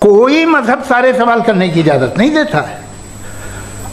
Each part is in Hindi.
कोई मजहब सारे सवाल करने की इजाजत नहीं देता है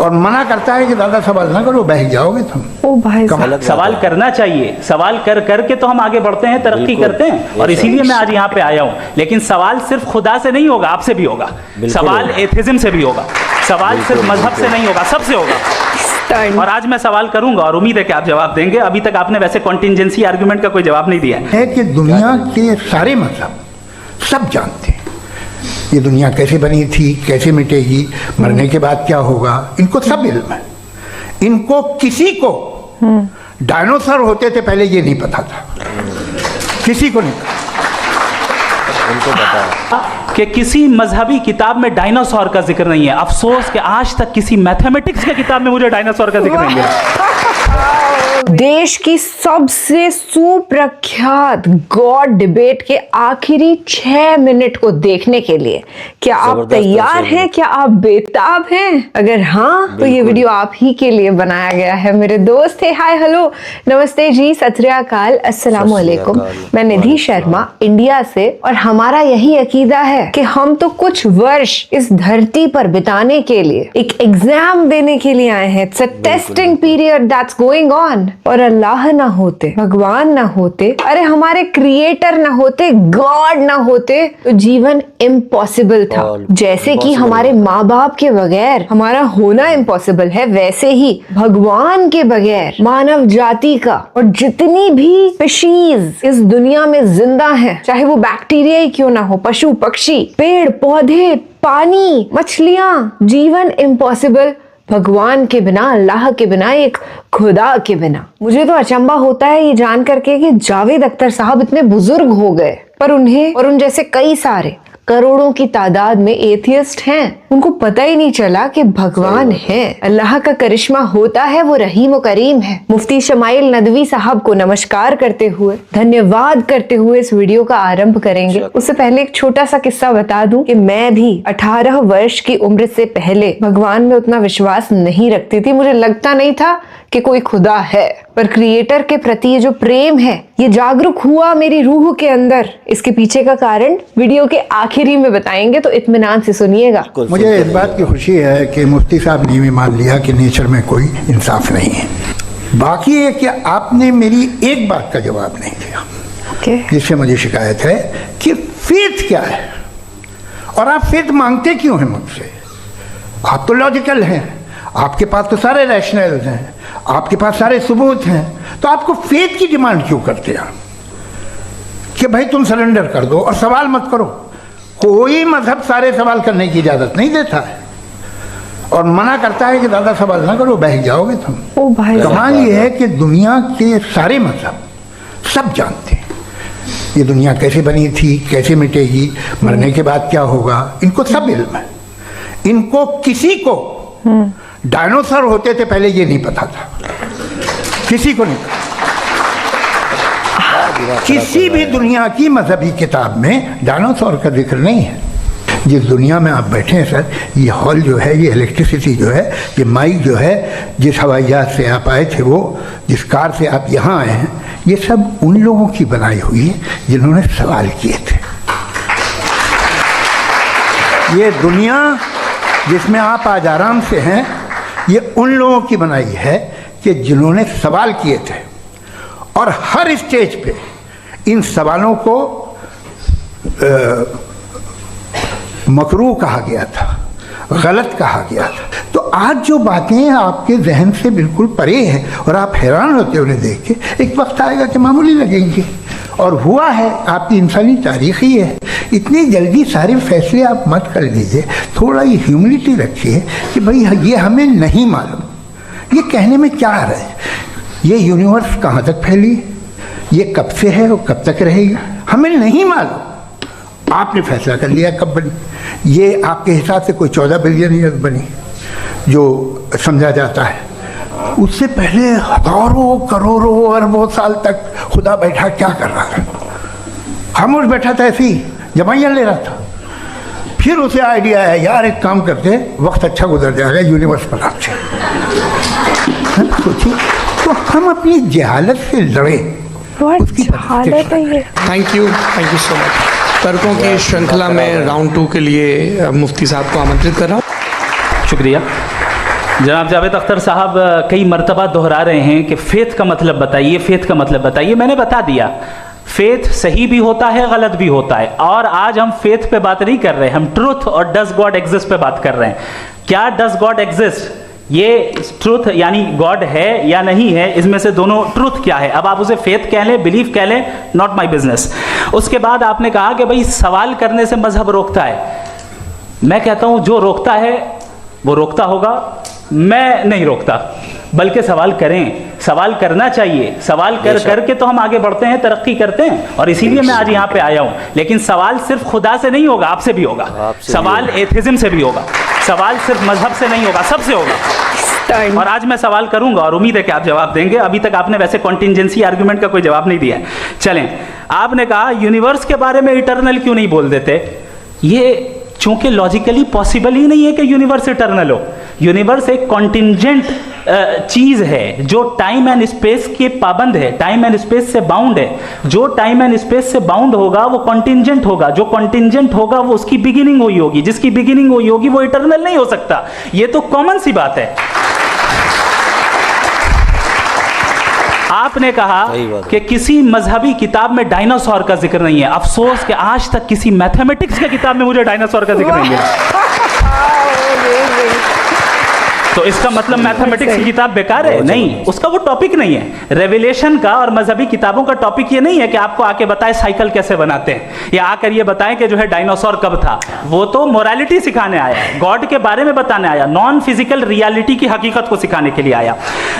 और मना करता है कि ज्यादा सवाल ना करो, बह जाओगे तुम। ओ भाई साहब, सवाल करना चाहिए, सवाल कर करके तो हम आगे बढ़ते हैं, तरक्की करते हैं, और इसीलिए मैं आज यहाँ पे आया हूँ। लेकिन सवाल सिर्फ खुदा से नहीं होगा, आपसे भी होगा, सवाल एथिज्म से भी होगा, सवाल सिर्फ मजहब से नहीं होगा, सबसे होगा। और आज मैं सवाल करूंगा और उम्मीद है कि आप जवाब देंगे। अभी तक आपने वैसे कॉन्टिंजेंसी आर्गुमेंट का कोई जवाब नहीं दिया है कि दुनिया के सारे मजहब सब जानते हैं ये दुनिया कैसे बनी थी, कैसे मिटेगी, मरने के बाद क्या होगा, इनको सब इल्म है। इनको किसी को डायनासोर होते थे पहले ये नहीं पता था, किसी को नहीं उनको पता कि किसी मजहबी किताब में डायनासोर का जिक्र नहीं है। अफसोस कि आज तक किसी मैथमेटिक्स की किताब में मुझे डायनासोर का जिक्र नहीं है। देश की सबसे सुप्रख्यात गॉड डिबेट के आखिरी 6 मिनट को देखने के लिए क्या आप तैयार हैं? क्या आप बेताब हैं? अगर हाँ तो ये वीडियो आप ही के लिए बनाया गया है मेरे दोस्त। है हाय हेलो नमस्ते जी, सत श्री अकाल, अस्सलाम वालेकुम। मैं निधि शर्मा इंडिया से, और हमारा यही अकीदा है कि हम तो कुछ वर्ष इस धरती पर बिताने के लिए एक एग्जाम देने के लिए आए हैं। It's a testing period that's going on. और अल्लाह ना होते, भगवान ना होते, अरे हमारे क्रिएटर ना होते, गॉड ना होते, तो जीवन इम्पॉसिबल था। जैसे कि हमारे माँ बाप के बगैर हमारा होना इम्पॉसिबल है, वैसे ही भगवान के बगैर मानव जाति का और जितनी भी स्पीशीज इस दुनिया में जिंदा है, चाहे वो बैक्टीरिया ही क्यों ना हो, पशु पक्षी, पेड़ पौधे, पानी, मछलियां, जीवन इम्पॉसिबल भगवान के बिना, अल्लाह के बिना, एक खुदा के बिना। मुझे तो अचंभा होता है ये जान करके कि जावेद अख्तर साहब इतने बुजुर्ग हो गए, पर उन्हें और उन जैसे कई सारे करोड़ों की तादाद में एथियस्ट हैं, उनको पता ही नहीं चला कि भगवान है। अल्लाह का करिश्मा होता है, वो रहीम और करीम है। मुफ्ती शमाइल नदवी साहब को नमस्कार करते हुए, धन्यवाद करते हुए इस वीडियो का आरंभ करेंगे। उससे पहले एक छोटा सा किस्सा बता दूं कि मैं भी 18 वर्ष की उम्र से पहले भगवान में उतना विश्वास नहीं रखती थी। मुझे लगता नहीं था कि कोई खुदा है, पर क्रिएटर के प्रति ये जो प्रेम है ये जागरूक हुआ मेरी रूह के अंदर। इसके पीछे का कारण वीडियो के आखिरी में बताएंगे, तो इत्मीनान से सुनिएगा। मुझे इस बात की खुशी है कि मुफ्ती साहब ने भी मान लिया कि नेचर में कोई इंसाफ नहीं है। बाकी है कि आपने मेरी एक बात का जवाब नहीं दिया, जिससे मुझे शिकायत है कि फेथ क्या है और आप फेथ मांगते क्यों हैं मुझसे? आप तो लॉजिकल हैं, आपके पास तो सारे रैशनल हैं, आपके पास सारे सबूत हैं, तो आपको फेथ की डिमांड क्यों करते हैं कि भाई तुम सरेंडर कर दो और सवाल मत करो? कोई मजहब सारे सवाल करने की इजाजत नहीं देता है और मना करता है कि ज्यादा सवाल ना करो, बह जाओगे तुम। ओ भाई, कमाल ये है कि दुनिया के सारे मजहब सब जानते हैं ये दुनिया कैसे बनी थी, कैसे मिटेगी, मरने के बाद क्या होगा, इनको सब इल्म है। इनको किसी को डायनासोर होते थे पहले ये नहीं पता था, किसी को नहीं पता। किसी भी दुनिया की मजहबी किताब में डायनासोर का जिक्र नहीं है। जिस दुनिया में आप बैठे हैं सर, ये हॉल जो है, ये इलेक्ट्रिसिटी जो है, ये माइक जो है, जिस हवाई जहाज से आप आए थे, वो जिस कार से आप यहाँ आए हैं, ये सब उन लोगों की बनाई हुई है जिन्होंने सवाल किए थे। ये दुनिया जिसमें आप आज आराम से हैं, ये उन लोगों की बनाई है कि जिन्होंने सवाल किए थे, और हर स्टेज पे इन सवालों को मकरूह कहा गया था, गलत कहा गया था। तो आज जो बातें आपके जहन से बिल्कुल परे हैं और आप हैरान होते उन्हें देख के, एक वक्त आएगा कि मामूली लगेंगे, और हुआ है। आपकी इंसानी तारीख ही है। इतनी जल्दी सारे फैसले आप मत कर लीजिए, थोड़ा ये ह्यूमिलिटी रखिए कि भाई ये हमें नहीं मालूम। ये कहने में क्या आ रहा है? ये यूनिवर्स कहाँ तक फैली, ये कब से है और कब तक रहेगी, हमें नहीं मालूम। आपने फैसला कर लिया कब बनी। ये आपके हिसाब से कोई 14 बिलियन ईयर बनी जो समझा जाता है। उससे पहले हजारों करोड़ों अरबों साल तक खुदा बैठा क्या कर रहा था? खामोश बैठा था, ऐसी जमाइयाँ ले रहा था। फिर उसे आइडिया है, यार एक काम करते, वक्त अच्छा गुजर जाएगा, यूनिवर्स बनाते। सोचिए, तो हम अपनी जहालत से लड़े। हालत है ये। Thank you so much. तर्कों की श्रृंखला में राउंड 2 के लिए मुफ्ती साहब को आमंत्रित कर रहा हूँ। शुक्रिया। जनाब जावेद अख्तर साहब कई मरतबा दोहरा रहे हैं कि फेथ का मतलब बताइए, फेथ का मतलब बताइए। मैंने बता दिया, फेथ सही भी होता है, गलत भी होता है। और आज हम फेथ पे बात नहीं कर रहे, हम ट्रुथ और डज गॉड एग्जिस्ट पे बात कर रहे हैं। क्या डज गॉड एग्जिस्ट, ये ट्रुथ यानी गॉड है या नहीं है, इसमें से दोनों ट्रुथ क्या है। अब आप उसे फेथ कह लें, बिलीफ कह लें, नॉट माई बिजनेस। उसके बाद आपने कहा कि भाई सवाल करने से मजहब रोकता है। मैं कहता हूं जो रोकता है वो रोकता होगा, मैं नहीं रोकता, बल्कि सवाल करें, सवाल करना चाहिए। सवाल कर करके तो हम आगे बढ़ते हैं, तरक्की करते हैं, और इसीलिए मैं आज यहाँ पे आया हूँ। लेकिन सवाल सिर्फ खुदा से नहीं होगा, आपसे भी होगा। सवाल एथिज्म से भी होगा, सवाल सिर्फ मजहब से नहीं होगा, सबसे होगा। और आज मैं सवाल करूंगा और उम्मीद है कि आप जवाब देंगे। अभी तक आपने वैसे कॉन्टिंजेंसी आर्गुमेंट का कोई जवाब नहीं दिया है। चलें, आपने कहा यूनिवर्स के बारे में इटर्नल क्यों नहीं बोल देते। ये चूंकि लॉजिकली पॉसिबल ही नहीं है कि यूनिवर्स इटर्नल हो। यूनिवर्स एक कॉन्टिंजेंट चीज है जो टाइम एंड स्पेस के पाबंद है, टाइम एंड स्पेस से बाउंड है। जो टाइम एंड स्पेस से बाउंड होगा वो कॉन्टिंजेंट होगा, जो कॉन्टिंजेंट होगा वो उसकी बिगिनिंग हुई होगी, जिसकी बिगिनिंग हुई होगी वो इटर्नल नहीं हो सकता। ये तो कॉमन सी बात है। आपने कहा कि किसी मजहबी किताब में डायनासोर का जिक्र नहीं है। अफसोस कि आज तक किसी मैथमेटिक्स की किताब में मुझे डायनासोर का जिक्र नहीं है। तो इसका मतलब मैथमेटिक्स की किताब बेकार है? नहीं, उसका वो टॉपिक नहीं है। रेवलेशन का और मजहबी किताबों का टॉपिक ये नहीं है कि आपको आके बताए साइकिल कैसे बनाते हैं, या आकर ये बताएं कि जो है डायनासोर कब था। वो तो मोरालिटी सिखाने आया है, गॉड के बारे में बताने आया, नॉन फिजिकल रियलिटी की हकीकत को सिखाने के लिए आया।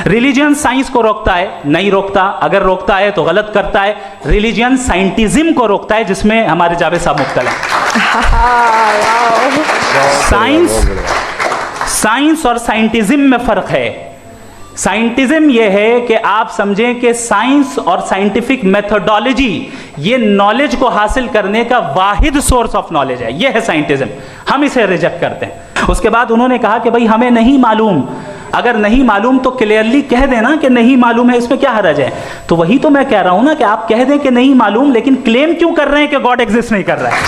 रिलीजियन साइंस को रोकता है? नहीं रोकता। अगर रोकता है तो गलत करता है। रिलीजियन साइंटिज्म को रोकता है, जिसमें हमारे जावेद साहब मुब्तला हैं। साइंस और साइंटिज्म में फर्क है। साइंटिज्म यह है कि आप समझें कि साइंस और साइंटिफिक मेथोडोलॉजी ये नॉलेज को हासिल करने का वाहिद सोर्स ऑफ नॉलेज है, यह है साइंटिज्म। हम इसे रिजेक्ट करते हैं। उसके बाद उन्होंने कहा कि भाई हमें नहीं मालूम। अगर नहीं मालूम तो क्लियरली कह देना कि नहीं मालूम है, इसमें क्या हर्ज है। तो वही तो मैं कह रहा हूं ना कि आप कह दें कि नहीं मालूम, लेकिन क्लेम क्यों कर रहे हैं कि गॉड एग्जिस्ट नहीं कर रहा है।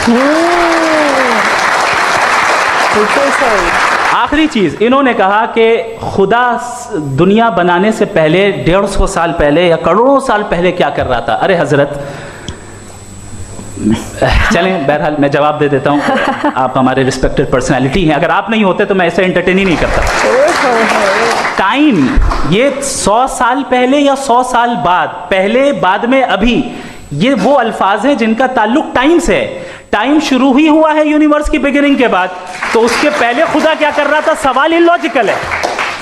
आखिरी चीज, इन्होंने कहा कि खुदा दुनिया बनाने से पहले 150 साल पहले या करोड़ों साल पहले क्या कर रहा था। अरे हजरत, चलें, बहरहाल मैं जवाब दे देता हूं। आप हमारे रिस्पेक्टेड पर्सनालिटी हैं, अगर आप नहीं होते तो मैं ऐसे एंटरटेन ही नहीं करता। टाइम ये 100 साल पहले या 100 साल बाद, पहले बाद में अभी, ये वो अल्फाज हैं जिनका ताल्लुक टाइम से है। टाइम शुरू ही हुआ है यूनिवर्स की बिगिनिंग के बाद, तो उसके पहले खुदा क्या कर रहा था? सवाल इलॉजिकल है,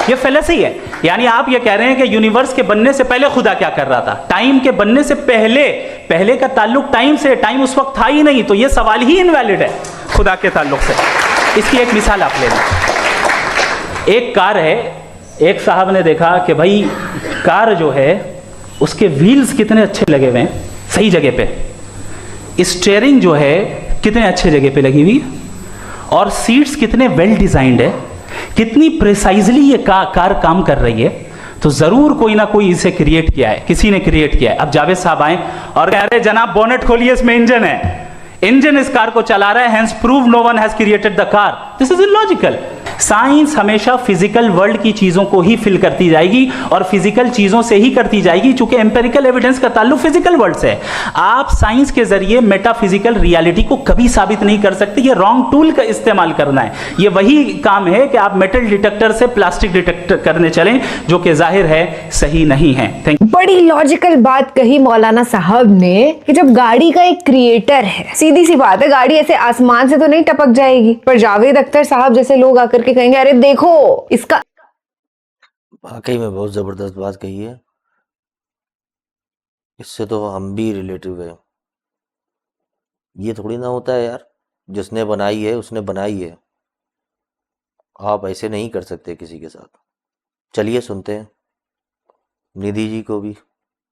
ये फेलेसी है। यानी आप ये कह रहे हैं कि यूनिवर्स के बनने से पहले खुदा क्या कर रहा था? टाइम के बनने से पहले, पहले का ताल्लुक टाइम से, टाइम उस वक्त था ही नहीं, तो ये सवाल ही इनवैलिड है खुदा के ताल्लुक से। इसकी एक मिसाल आप ले लें। एक कार है, एक साहब ने देखा कि भाई कार जो है उसके व्हील्स कितने अच्छे लगे हुए हैं, सही जगह पे, स्टीयरिंग जो है कितने अच्छे जगह पे लगी हुई, और सीट्स कितने वेल डिजाइंड है, कितनी प्रिसाइजली ये कार काम कर रही है। तो जरूर कोई ना कोई इसे क्रिएट किया है, किसी ने क्रिएट किया है। अब जावेद साहब आए और कह रहे जनाब बोनेट खोलिए, इसमें इंजन है, इंजन इस कार को चला रहा है, hence prove no one has created the car. This is illogical. Science हमेशा फिजिकल वर्ल्ड की चीजों को ही फिल करती जाएगी और फिजिकल चीजों से ही करती जाएगी, चूंकि एम्पेरिकल एविडेंस का ताल्लुक फिजिकल वर्ल्ड से है। आप साइंस के जरिए मेटाफिजिकल रियलिटी को कभी साबित नहीं कर सकते। ये रॉन्ग टूल का इस्तेमाल करना है। ये वही काम है कि आप मेटल डिटेक्टर से प्लास्टिक डिटेक्टर करने चलें, जो कि जाहिर है सही नहीं है। Thank you. बड़ी लॉजिकल बात कही मौलाना साहब ने कि जब गाड़ी का एक क्रिएटर है, सीधी सी बात है, गाड़ी ऐसे आसमान से तो नहीं टपक जाएगी। पर जावेद अख्तर साहब जैसे लोग आकर के कहेंगे अरे देखो इसका, वाकई में बहुत जबरदस्त बात कही है। इससे तो हम भी रिलेटिव है। ये थोड़ी ना होता है यार, जिसने बनाई है उसने बनाई है, आप ऐसे नहीं कर सकते किसी के साथ। चलिए सुनते हैं निधि जी को भी।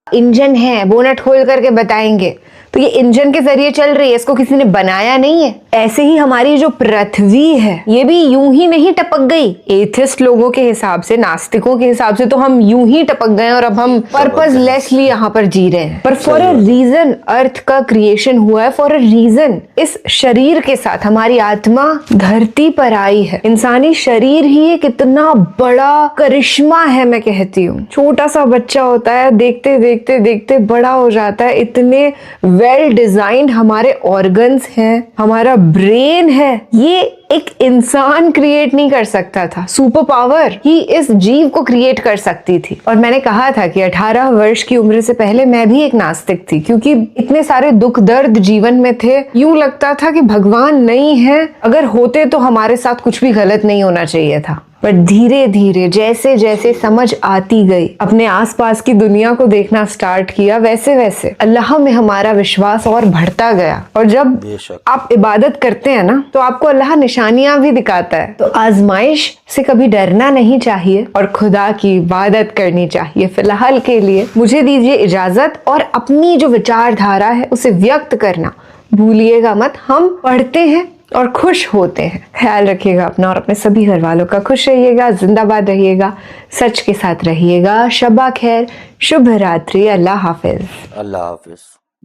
इंजन है, बोनट खोल करके बताएंगे। तो ये इंजन के जरिए चल रही है, इसको किसी ने बनाया नहीं है। ऐसे ही हमारी जो पृथ्वी है ये भी यूं ही नहीं टपक गई। एथिस्ट लोगों के हिसाब से, नास्तिकों के हिसाब से तो हम यूं ही टपक गए और अब हम पर्पसलेसली यहाँ पर जी रहे हैं। पर फॉर अ रीजन अर्थ का क्रिएशन हुआ है, फॉर अ रीजन। इस शरीर के साथ हमारी आत्मा धरती पर आई है। इंसानी शरीर ही एक इतना बड़ा करिश्मा है, मैं कहती हूँ। छोटा सा बच्चा होता है, देखते देखते देखते बड़ा हो जाता है। इतने वेल डिजाइंड हमारे ऑर्गन्स हैं, हमारा ब्रेन है, ये एक इंसान क्रिएट नहीं कर सकता था। सुपर पावर ही इस जीव को क्रिएट कर सकती थी। और मैंने कहा था कि 18 वर्ष की उम्र से पहले मैं भी एक नास्तिक थी, क्योंकि इतने सारे दुख दर्द जीवन में थे। यूं लगता था कि भगवान नहीं है, अगर होते तो हमारे साथ कुछ भी गलत नहीं होना चाहिए था। पर धीरे धीरे जैसे जैसे समझ आती गई, अपने आसपास की दुनिया को देखना स्टार्ट किया, वैसे वैसे अल्लाह में हमारा विश्वास और बढ़ता गया। और जब आप इबादत करते हैं ना, तो आपको अल्लाह निशानियां भी दिखाता है। तो आजमाइश से कभी डरना नहीं चाहिए और खुदा की इबादत करनी चाहिए। फिलहाल के लिए मुझे दीजिए इजाजत, और अपनी जो विचारधारा है उसे व्यक्त करना भूलिएगा मत। हम पढ़ते हैं और खुश होते हैं। ख्याल रखिएगा अपना और अपने सभी घर वालों का। खुश रहिएगा, जिंदाबाद रहिएगा, सच के साथ रहिएगा। शब्बा खैर, शुभ रात्रि, अल्लाह हाफिज। अल्लाह हाफिज।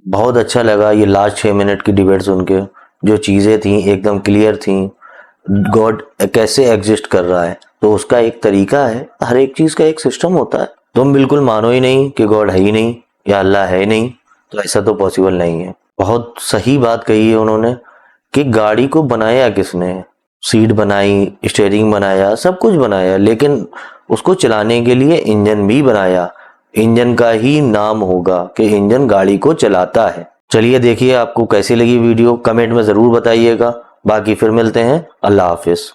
बहुत अच्छा लगा ये लास्ट 6 मिनट की डिबेट सुन के। जो चीज़ें थी एकदम क्लियर थी। गॉड कैसे एग्जिस्ट कर रहा है, तो उसका एक तरीका है, हर एक चीज़ का एक सिस्टम होता है। तुम बिल्कुल मानो ही नहीं कि गॉड है ही नहीं या अल्लाह है नहीं, तो ऐसा तो पॉसिबल नहीं है। बहुत सही बात कही है उन्होंने कि गाड़ी को बनाया किसने, सीट बनाई, स्टीयरिंग बनाया, सब कुछ बनाया, लेकिन उसको चलाने के लिए इंजन भी बनाया। इंजन का ही नाम होगा कि इंजन गाड़ी को चलाता है। चलिए देखिए आपको कैसी लगी वीडियो, कमेंट में ज़रूर बताइएगा। बाकी फिर मिलते हैं। अल्लाह हाफिज।